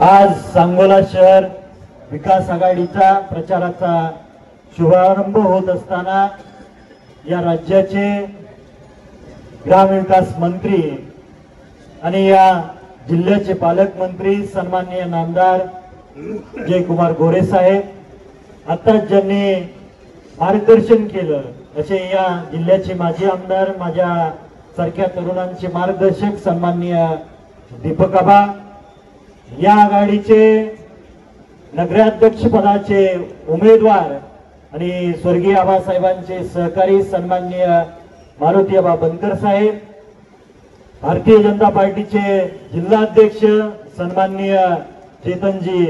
आज सांगोला शहर विकास आघाडीचा प्रचाराचा शुभारंभ होत असताना या राज्याचे ग्रामविकास मंत्री आणि या जिल्ह्याचे पालकमंत्री सन्माननीय नामदार जयकुमार गोरे साहेब आता ज्यांनी मार्गदर्शन केलं असे या जिल्ह्याचे माजी आमदार माझ्या सारख्या तरुणांचे मार्गदर्शक सन्माननीय दीपक आबा, या आघाडीचे नगराध्यक्ष पदाचे उमेदवार आणि स्वर्गीय आबासाहेबांचे सहकारी सन्माननीय मारुती आबा बनकर साहेब, भारतीय जनता पार्टीचे जिल्हाध्यक्ष सन्माननीय चेतनजी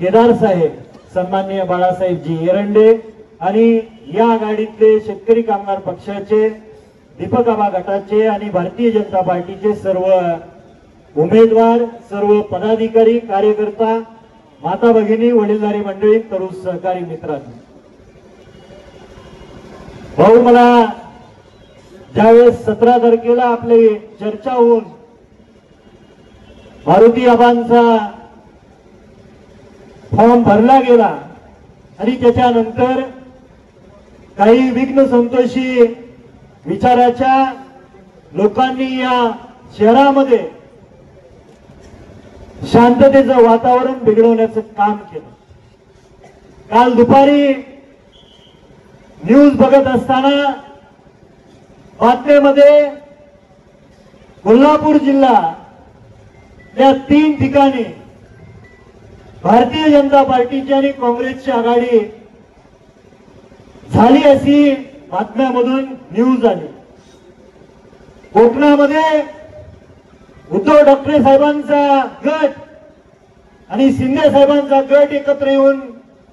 केदार साहेब, सन्माननीय बाळासाहेबजी एरंडे आणि या आघाडीतले शेतकरी कामगार पक्षाचे दीपक आबा गटाचे आणि भारतीय जनता पार्टीचे सर्व उमेदवार, सर्व पदाधिकारी, कार्यकर्ता, माता भगिनी, वडीलधारी मंडळी, तरुण सहकारी मित्रांनो, भाऊ मला ज्यावेळेस 17 तारखेला आपली चर्चा होऊन मारुती आबांचा फॉर्म भरला गेला आणि त्याच्यानंतर काही विघ्न संतोषी विचाराच्या लोकांनी या शहरामध्ये शांततेचं वातावरण बिघडवण्याचं काम केलं। काल दुपारी न्यूज बघत असताना बातम्यामध्ये कोल्हापूर जिल्हा या 3 ठिकाणी भारतीय जनता पार्टीची आणि काँग्रेसची आघाडी झाली अशी बातम्यामधून न्यूज आली। कोकणामध्ये उद्धव ठाकरे साहेबांचा गट आणि शिंदे साहेबांचा गट एकत्र येऊन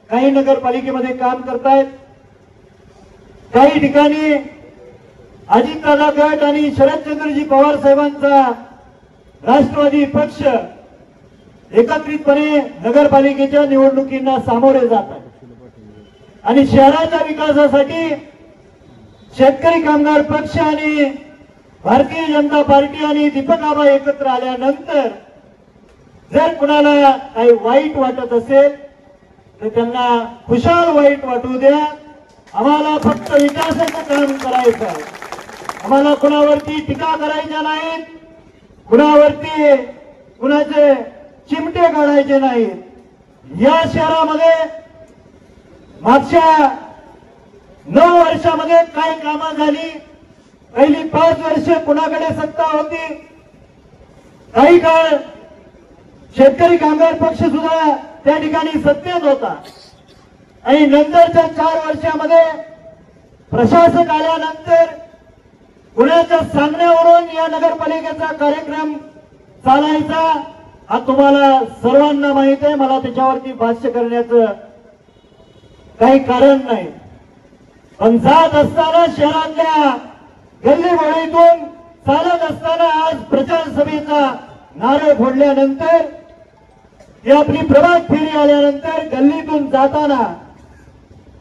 काही नगरपालिकेमध्ये काम करतायत। काही ठिकाणी अजितदादा गट आणि शरदचंद्रजी पवार साहेबांचा राष्ट्रवादी पक्ष एकत्रितपणे नगरपालिकेच्या निवडणुकींना सामोरे जात आहे आणि शहराच्या विकासासाठी शेतकरी कामगार पक्ष आणि भारतीय जनता पार्टी आणि दीपक आबा एकत्र आल्यानंतर जर कुणाला काही वाईट वाटत असेल तर त्यांना खुशाल वाईट वाटू द्या। आम्हाला फक्त विकासाचं काम करायचं आहे, आम्हाला कुणावरती टीका करायच्या नाहीत, कुणावरती कुणाचे चिमटे काढायचे नाहीत। या शहरामध्ये मागच्या 9 वर्षामध्ये काय कामं झाली, पहिली 5 वर्ष कुणाकडे सत्ता होती, काही काळ शेतकरी कामगार पक्ष सुद्धा त्या ठिकाणी सत्तेत होता आणि नंतरच्या 4 वर्षामध्ये प्रशासक आल्यानंतर कुणाच्या सांगण्यावरून या नगरपालिकेचा कार्यक्रम चालायचा हा तुम्हाला सर्वांना माहित आहे। मला त्याच्यावरती भाष्य करण्याचं काही कारण नाही, पण जात असताना शहरातल्या गल्लीबोळीतून चालत असताना आज प्रचार सभेचा नारळ फोडल्यानंतर ही आपली प्रभात फेरी आल्यानंतर गल्लीतून जाताना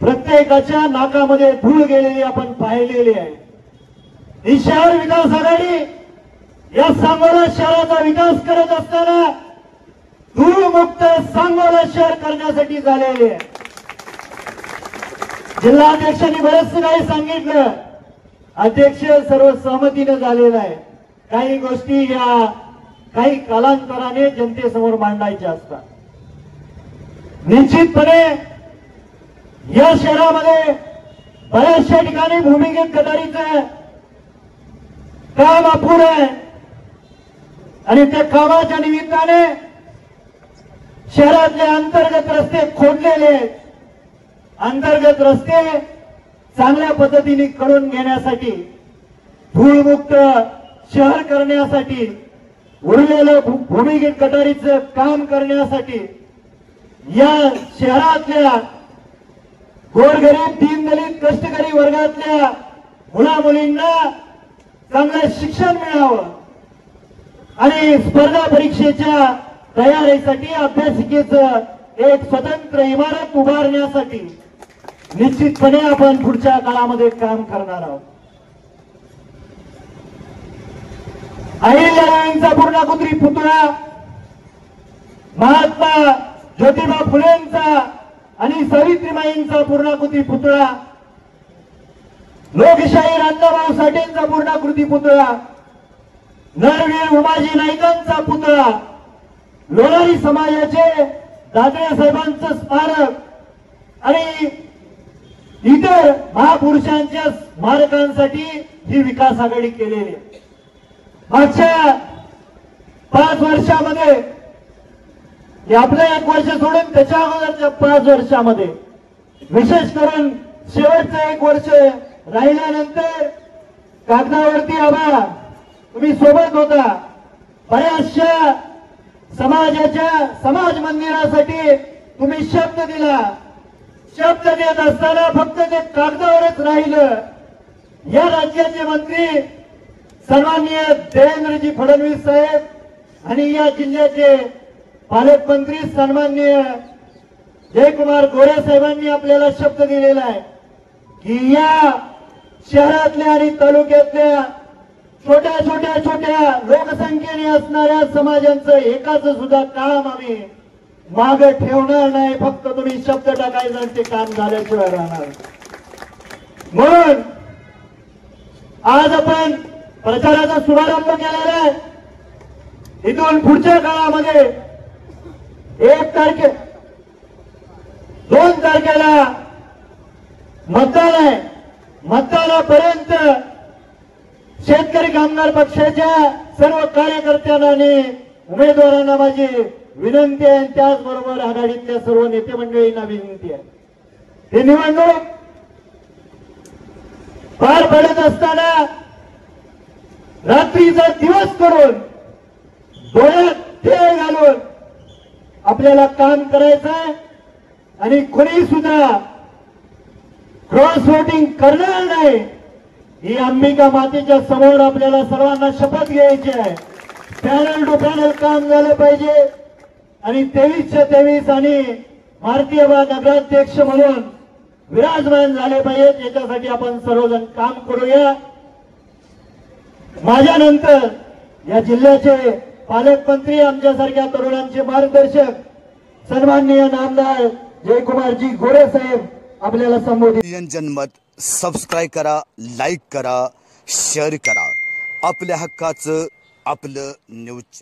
प्रत्येकाच्या नाकामध्ये धूळ गेलेली आपण पाहिलेली आहे। ही शहर विकास आघाडी या सांगोला शहराचा विकास करत असताना धूळमुक्त सांगोला शहर करण्यासाठी झालेली आहे। जिल्हाध्यक्षांनी बरेचसे काही सांगितलं, अध्यक्ष सर्व सहमतीने झालेला आहे। काही गोष्टी या काही कालांतराने जनतेसमोर मांडायच्या असतात। निश्चितपणे या शहरामध्ये बऱ्याचशा ठिकाणी भूमिगत गटारीचं काम अपुरं आहे आणि त्या कामाच्या निमित्ताने शहरातले अंतर्गत रस्ते खोदलेले आहेत। अंतर्गत रस्ते चांगल्या पद्धतीने करून घेण्यासाठी, धूळमुक्त शहर करण्यासाठी, उरलेलं भूमिगत गटारीचं काम करण्यासाठी या शहरातल्या गोरगरीब, दीनदलित, कष्टकरी वर्गातल्या मुला मुलींना चांगलं शिक्षण मिळावं आणि स्पर्धा परीक्षेच्या तयारीसाठी अभ्यासिकेचं एक स्वतंत्र इमारत उभारण्यासाठी निश्चितपणे आपण पुढच्या काळामध्ये काम करणार आहोत। अहिल्यादेवींचा पूर्णाकृती पुतळा महात्मा ज्योतिबा फुलेंचा आणि सावित्रीबाईंचा पूर्णाकृती पुतळा, लोकशाहीर अण्णाभाऊ साठेंचा पूर्णाकृती पुतळा, नरवीर उमाजी नाईकांचा पुतळा, लोणारी समाजाचे दादरे साहेबांचं स्मारक आणि इतर महापुरुषांच्या स्मारकांसाठी ही विकास आघाडी केलेली आहे. मागच्या 5 वर्षामध्ये, आपलं 1 वर्ष सोडून त्याच्या अगोदरच्या 5 वर्षामध्ये, विशेष करून शेवटचं 1 वर्ष राहिल्यानंतर कागदावरती आबा तुम्ही सोबत होता, बऱ्याचशा समाजाच्या समाज मंदिरासाठी तुम्ही शब्द दिला. शब्द देत असताना फक्त ते कागदावरच राहिलं. या राज्याचे मंत्री सन्माननीय देवेंद्रजी फडणवीस साहेब आणि या जिल्ह्याचे पालकमंत्री सन्माननीय जयकुमार गोरे साहेबांनी आपल्याला शब्द दिलेला आहे की या शहरातल्या आणि तालुक्यातल्या छोट्या लोकसंख्येने असणाऱ्या समाजांचं एकाच सुद्धा काम आम्ही मागे ठेवणार नाही. फक्त तुम्ही शब्द टाकायचा आणि ते काम झाल्याशिवाय राहणार. म्हणून आज आपण प्रचाराचा शुभारंभ केलेला आहे. इथून पुढच्या काळामध्ये 1 तारखे 2 तारखेला मतदान आहे. मतदानापर्यंत शेतकरी कामगार पक्षाच्या सर्व कार्यकर्त्यांना आणि उमेदवारांना माझी विनंती आहे. त्याचबरोबर आघाडीतल्या सर्व नेते मंडळींना विनंती आहे. ही निवडणूक पार पडत असताना रात्रीचा दिवस करून डोळ्यात तेल घालून आपल्याला काम करायचं आहे आणि कोणी सुद्धा क्रॉस वोटिंग करणार नाही. ही अंबिका मातेच्या समोर आपल्याला सर्वांना शपथ घ्यायची आहे. पॅनल टू पॅनल काम झालं पाहिजे आणि 23च्या 23 आणि भारतीय नगराध्यक्ष म्हणून विराजमान झाले पाहिजेत. याच्यासाठी आपण सर्वजण काम करूया. माझ्यानंतर या जिल्ह्याचे पालकमंत्री, आमच्यासारख्या तरुणांचे मार्गदर्शक सन्माननीय नामदार जयकुमारजी गोरे साहेब आपल्याला संबोधित. जनमत सबस्क्राईब करा, लाईक करा, शेअर करा. आपल्या हक्काचं आपलं न्यूज.